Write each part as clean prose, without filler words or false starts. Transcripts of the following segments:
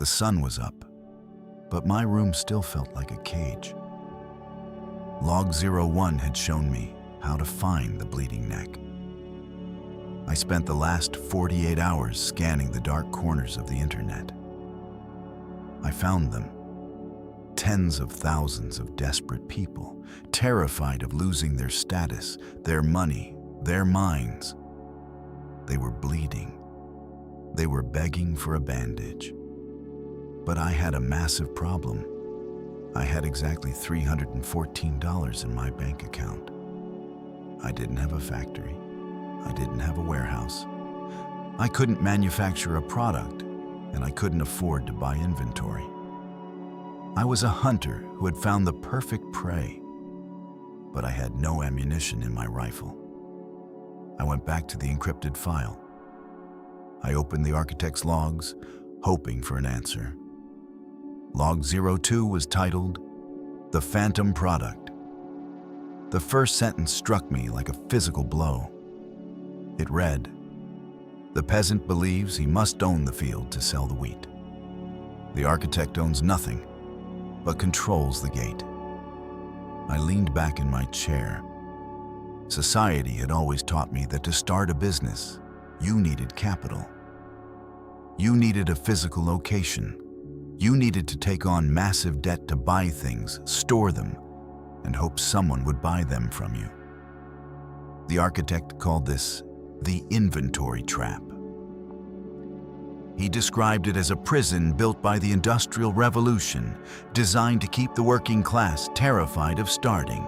The sun was up, but my room still felt like a cage. Log 01 had shown me how to find the bleeding neck. I spent the last 48 hours scanning the dark corners of the internet. I found them. Tens of thousands of desperate people, terrified of losing their status, their money, their minds. They were bleeding. They were begging for a bandage. But I had a massive problem. I had exactly $314 in my bank account. I didn't have a factory. I didn't have a warehouse. I couldn't manufacture a product, and I couldn't afford to buy inventory. I was a hunter who had found the perfect prey, but I had no ammunition in my rifle. I went back to the encrypted file. I opened the architect's logs, hoping for an answer. Log 02 was titled, "The Phantom Product." The first sentence struck me like a physical blow. It read, "The peasant believes he must own the field to sell the wheat. The architect owns nothing, but controls the gate." I leaned back in my chair. Society had always taught me that to start a business, you needed capital. You needed a physical location. You needed to take on massive debt to buy things, store them, and hope someone would buy them from you. The architect called this the inventory trap. He described it as a prison built by the Industrial Revolution, designed to keep the working class terrified of starting.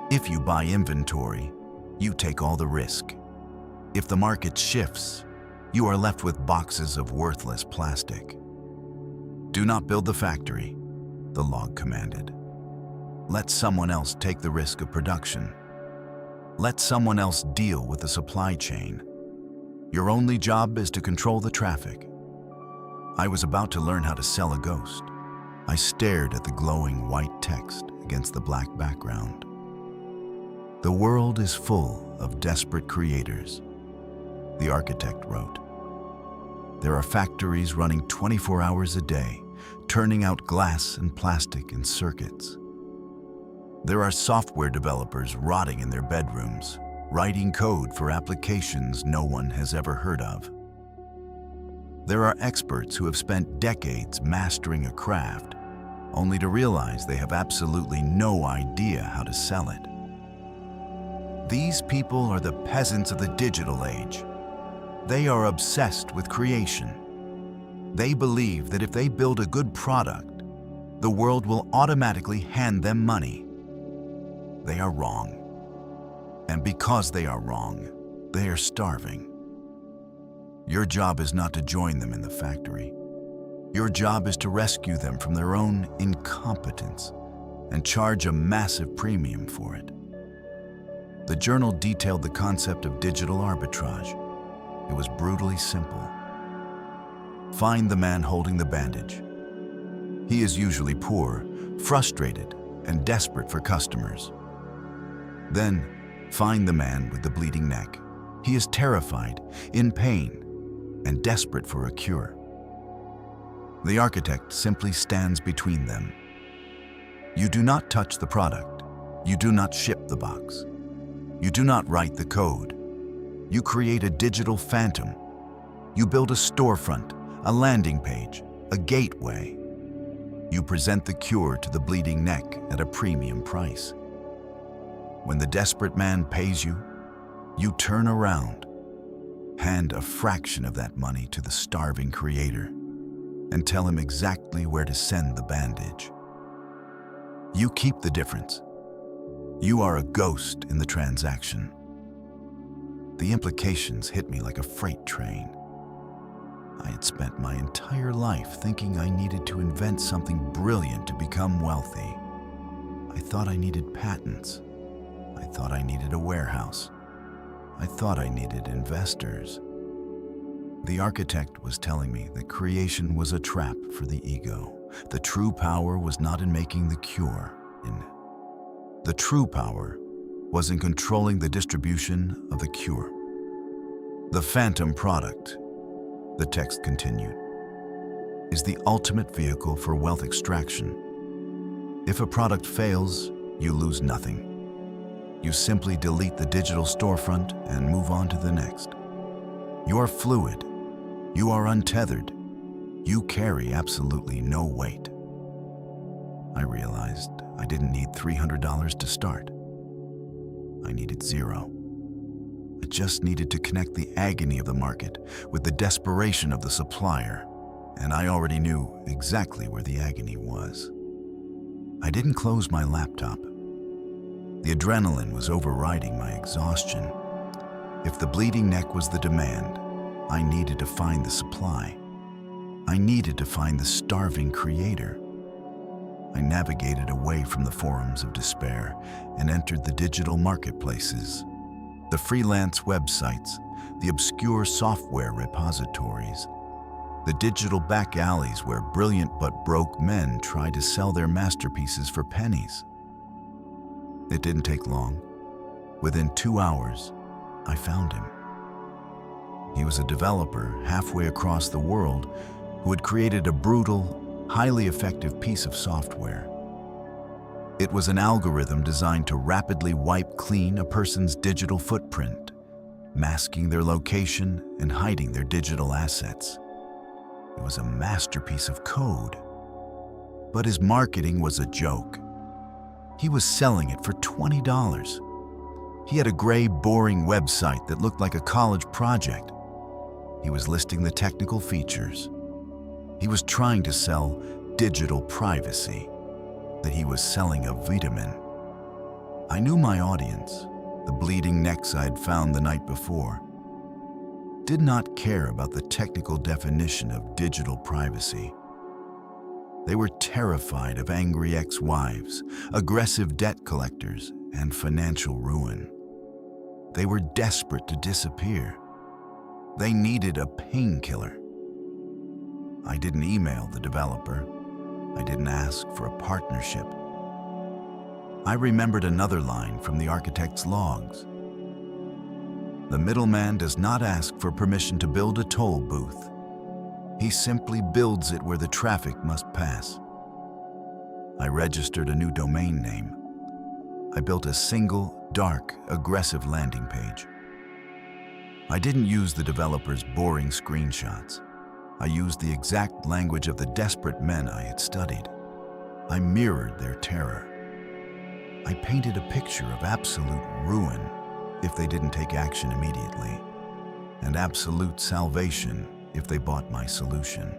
If you buy inventory, you take all the risk. If the market shifts, you are left with boxes of worthless plastic. "Do not build the factory," the log commanded. "Let someone else take the risk of production. Let someone else deal with the supply chain. Your only job is to control the traffic." I was about to learn how to sell a ghost. I stared at the glowing white text against the black background. "The world is full of desperate creators," the architect wrote. "There are factories running 24 hours a day, turning out glass and plastic and circuits. There are software developers rotting in their bedrooms, writing code for applications no one has ever heard of. There are experts who have spent decades mastering a craft, only to realize they have absolutely no idea how to sell it. These people are the peasants of the digital age. They are obsessed with creation. They believe that if they build a good product, the world will automatically hand them money. They are wrong. And because they are wrong, they are starving. Your job is not to join them in the factory. Your job is to rescue them from their own incompetence and charge a massive premium for it." The journal detailed the concept of digital arbitrage. It was brutally simple. Find the man holding the bandage. He is usually poor, frustrated, and desperate for customers. Then, find the man with the bleeding neck. He is terrified, in pain, and desperate for a cure. The architect simply stands between them. You do not touch the product. You do not ship the box. You do not write the code. You create a digital phantom. You build a storefront, a landing page, a gateway. You present the cure to the bleeding neck at a premium price. When the desperate man pays you, you turn around, hand a fraction of that money to the starving creator, and tell him exactly where to send the bandage. You keep the difference. You are a ghost in the transaction. The implications hit me like a freight train. I had spent my entire life thinking I needed to invent something brilliant to become wealthy. I thought I needed patents. I thought I needed a warehouse. I thought I needed investors. The architect was telling me that creation was a trap for the ego. The true power was not in making the cure. The true power was in controlling the distribution of the cure. "The phantom product," the text continued. is the ultimate vehicle for wealth extraction. If a product fails, you lose nothing. You simply delete the digital storefront and move on to the next. You are fluid. You are untethered. You carry absolutely no weight. I realized I didn't need $300 to start. I needed zero. I just needed to connect the agony of the market with the desperation of the supplier, and I already knew exactly where the agony was. I didn't close my laptop. The adrenaline was overriding my exhaustion. If the bleeding neck was the demand, I needed to find the supply. I needed to find the starving creator. I navigated away from the forums of despair and entered the digital marketplaces, the freelance websites, the obscure software repositories, the digital back alleys where brilliant but broke men tried to sell their masterpieces for pennies. It didn't take long. Within 2 hours, I found him. He was a developer halfway across the world who had created a brutal, highly effective piece of software. It was an algorithm designed to rapidly wipe clean a person's digital footprint, masking their location and hiding their digital assets. It was a masterpiece of code. But his marketing was a joke. He was selling it for $20. He had a gray, boring website that looked like a college project. He was listing the technical features. He was trying to sell digital privacy, that he was selling a vitamin. I knew my audience, the bleeding necks I'd found the night before, did not care about the technical definition of digital privacy. They were terrified of angry ex-wives, aggressive debt collectors, and financial ruin. They were desperate to disappear. They needed a painkiller. I didn't email the developer. I didn't ask for a partnership. I remembered another line from the architect's logs. The middleman does not ask for permission to build a toll booth. He simply builds it where the traffic must pass. I registered a new domain name. I built a single, dark, aggressive landing page. I didn't use the developer's boring screenshots. I used the exact language of the desperate men I had studied. I mirrored their terror. I painted a picture of absolute ruin if they didn't take action immediately, and absolute salvation if they bought my solution.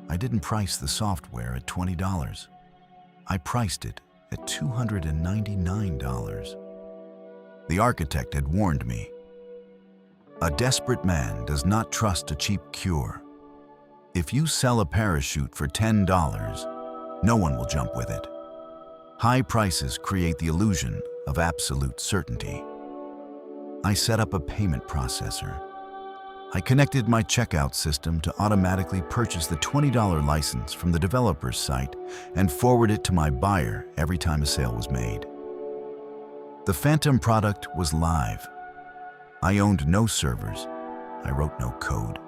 I didn't price the software at $20. I priced it at $299. The architect had warned me. A desperate man does not trust a cheap cure. If you sell a parachute for $10, no one will jump with it. High prices create the illusion of absolute certainty. I set up a payment processor. I connected my checkout system to automatically purchase the $20 license from the developer's site and forward it to my buyer every time a sale was made. The Phantom product was live. I owned no servers. I wrote no code.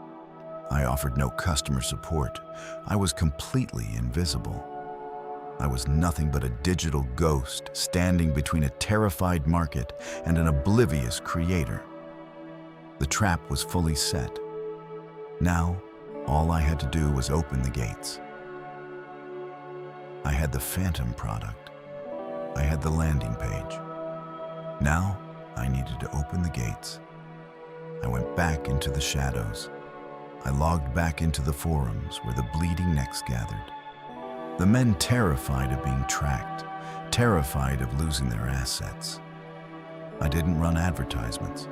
I offered no customer support. I was completely invisible. I was nothing but a digital ghost standing between a terrified market and an oblivious creator. The trap was fully set. Now, all I had to do was open the gates. I had the Phantom product. I had the landing page. Now, I needed to open the gates. I went back into the shadows. I logged back into the forums where the bleeding necks gathered. The men terrified of being tracked, terrified of losing their assets. I didn't run advertisements.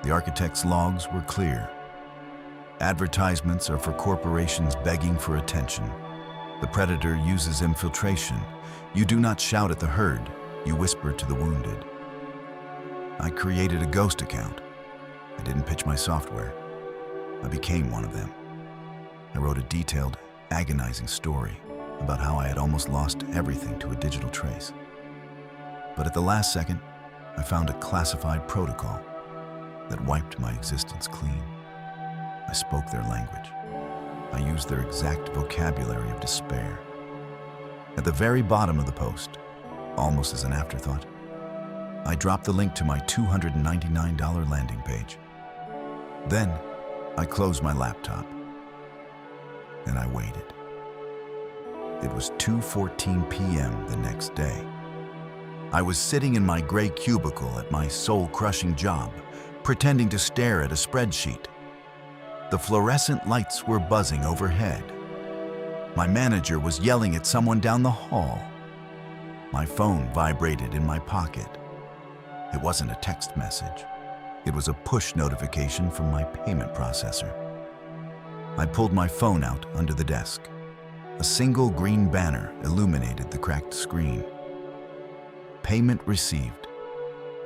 The architect's logs were clear. Advertisements are for corporations begging for attention. The predator uses infiltration. You do not shout at the herd, you whisper to the wounded. I created a ghost account. I didn't pitch my software. I became one of them. I wrote a detailed, agonizing story about how I had almost lost everything to a digital trace. But at the last second, I found a classified protocol that wiped my existence clean. I spoke their language. I used their exact vocabulary of despair. At the very bottom of the post, almost as an afterthought, I dropped the link to my $299 landing page. Then, I closed my laptop, and I waited. It was 2:14 p.m. the next day. I was sitting in my gray cubicle at my soul-crushing job, pretending to stare at a spreadsheet. The fluorescent lights were buzzing overhead. My manager was yelling at someone down the hall. My phone vibrated in my pocket. It wasn't a text message. It was a push notification from my payment processor. I pulled my phone out under the desk. A single green banner illuminated the cracked screen. Payment received,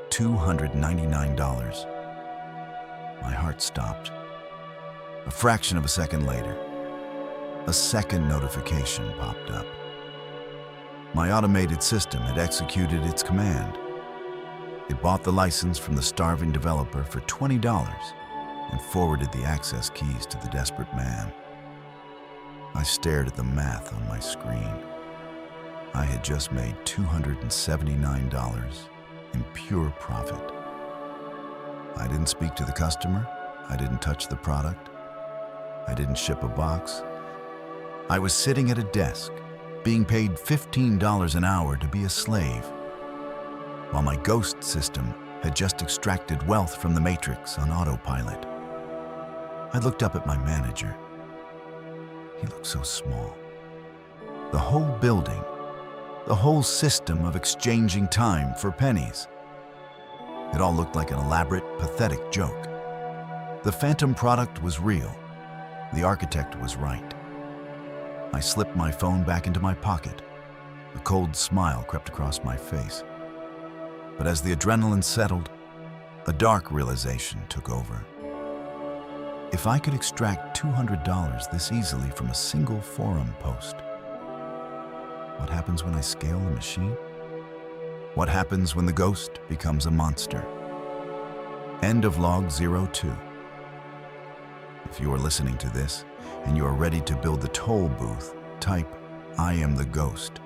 $299. My heart stopped. A fraction of a second later, a second notification popped up. My automated system had executed its command. It bought the license from the starving developer for $20 and forwarded the access keys to the desperate man. I stared at the math on my screen. I had just made $279 in pure profit. I didn't speak to the customer. I didn't touch the product. I didn't ship a box. I was sitting at a desk, being paid $15 an hour to be a slave, while my ghost system had just extracted wealth from the matrix on autopilot. I looked up at my manager. He looked so small. The whole building, the whole system of exchanging time for pennies. It all looked like an elaborate, pathetic joke. The phantom product was real. The architect was right. I slipped my phone back into my pocket. A cold smile crept across my face. But as the adrenaline settled, a dark realization took over. If I could extract $200 this easily from a single forum post, what happens when I scale the machine? What happens when the ghost becomes a monster? End of log 02. If you are listening to this and you are ready to build the toll booth, type "I am the ghost"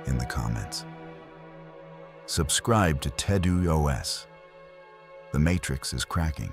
in the comments. Subscribe to TEDUOS. The Matrix is cracking.